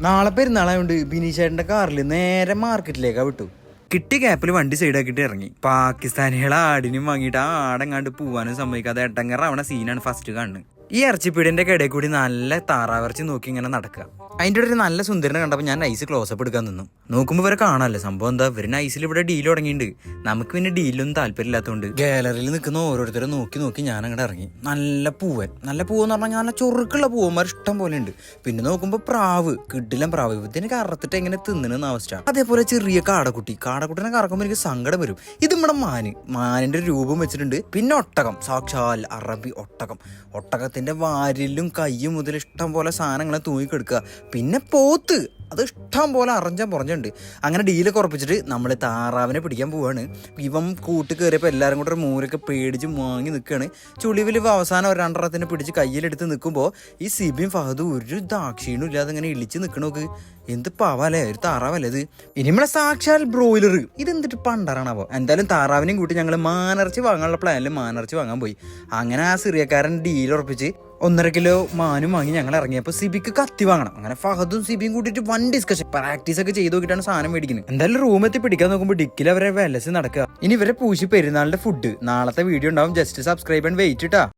നാളെ പെരുന്നാളായോണ്ട് ബിനീഷേട്ടന്റെ കാറിൽ നേരെ മാർക്കറ്റിലേക്കാ വിട്ടു. കിട്ടിയ ഗ്യാപ്പിൽ വണ്ടി സൈഡാക്കിയിട്ട് ഇറങ്ങി. പാകിസ്ഥാനികളെ ആടിനും വാങ്ങിയിട്ട് ആ ആടെങ്ങാണ്ട് പോവാനും സമ്മതിക്കാതെ എട്ടങ്ങറാവണ സീനാണ് ഫസ്റ്റ് കാണുന്നത്. ഈ ഇറച്ചിപ്പീടിന്റെ ഇടയിൽ കൂടി നല്ല താറാവിറച്ചി നോക്കി ഇങ്ങനെ നടക്കുക. അതിൻ്റെ ഒരു നല്ല സുന്ദരനെ കണ്ടപ്പോൾ ഞാൻ നൈസ് ക്ലോസപ്പ് എടുക്കാൻ നിന്നു. നോക്കുമ്പോൾ ഇവരെ കാണാമല്ലോ. സംഭവം എന്താ, ഇവര് നൈസിൽ ഇവിടെ ഡീൽ തുടങ്ങിയിട്ടുണ്ട്. നമുക്ക് പിന്നെ ഡീലൊന്നും താല്പര്യമില്ലാത്തതുകൊണ്ട് ഗാലറിയിൽ നിൽക്കുന്ന ഓരോരുത്തരെ നോക്കി നോക്കി ഞാൻ അങ്ങോട്ട് ഇറങ്ങി. നല്ല പൂവെന്ന് പറഞ്ഞാൽ നല്ല ചൊറുക്കുള്ള പൂവന്മാർ ഇഷ്ടം പോലെ ഉണ്ട്. പിന്നെ നോക്കുമ്പോൾ പ്രാവ്, കിഡിലും പ്രാവ്, ഇതിന് കറത്തിട്ട് എങ്ങനെ തിന്നണെന്ന് അവസ്ഥ. അതേപോലെ ചെറിയ കാടക്കുട്ടിനെ കറക്കുമ്പോൾ എനിക്ക് സങ്കടം വരും. ഇത് നമ്മുടെ മാനിന്റെ രൂപം വെച്ചിട്ടുണ്ട്. പിന്നെ ഒട്ടകം, സാക്ഷാൽ അറബി ഒട്ടകത്തിന്റെ വാരിലും കയ്യും മുതൽ ഇഷ്ടം പോലെ സാധനങ്ങളെ തൂങ്ങിക്കെടുക്കുക. പിന്നെ പോത്ത്, അത് ഇഷ്ടം പോലെ അറിഞ്ഞുണ്ട്. അങ്ങനെ ഡീലൊക്കെ ഉറപ്പിച്ചിട്ട് നമ്മൾ താറാവിനെ പിടിക്കാൻ പോവാണ്. ഇവൻ കൂട്ട് കയറിയപ്പോൾ എല്ലാവരും കൂടെ ഒരു മൂലൊക്കെ പേടിച്ച് വാങ്ങി നിൽക്കുകയാണ്. ചുളിവിൽ അവസാനം ഒരു രണ്ടെണ്ണത്തിനെ പിടിച്ച് കയ്യിലെടുത്ത് നിൽക്കുമ്പോൾ ഈ സിബിയും ഫഹദും ഒരു ദാക്ഷിണും ഇല്ലാതെ ഇങ്ങനെ ഇളിച്ച് നിൽക്കണോക്ക്. എന്ത് പാവല്ലേ, ഒരു താറാവല്ലേ ഇത്. ഇനി നമ്മളെ സാക്ഷാൽ ബ്രോയിലർ, ഇതെന്തിട്ട് പണ്ടാറാണാവോ. എന്തായാലും താറാവിനെയും കൂട്ടി ഞങ്ങൾ മാനിറച്ചി വാങ്ങാനുള്ള പ്ലാനിൽ മാനിറച്ചി വാങ്ങാൻ പോയി. അങ്ങനെ ആ സിറിയക്കാരൻ ഡീൽ ഉറപ്പിച്ച് 1.5 കിലോ മാനും വാങ്ങി ഞങ്ങൾ ഇറങ്ങിയപ്പോൾ സിബിക്ക് കത്തി വാങ്ങണം. അങ്ങനെ ഫഹദും സിബിയും കൂട്ടിയിട്ട് വൺ ഡിസ്കഷൻ പ്രാക്ടീസ് ഒക്കെ ചെയ്ത് നോക്കിയിട്ടാണ് സാധനം മേടിക്കുന്നത്. എന്തായാലും റൂമെത്തി പിടിക്കാൻ നോക്കുമ്പോൾ ഡിക്കിൽ അവരെ വെലസ് നടക്കുക. ഇനി ഇവരെ പൂശി പെരുന്നാളിന്റെ ഫുഡ് നാളത്തെ വീഡിയോ ഉണ്ടാവും. ജസ്റ്റ് സബ്സ്ക്രൈബ് ആൻഡ് വെയിറ്റ് ഇട്ടാ.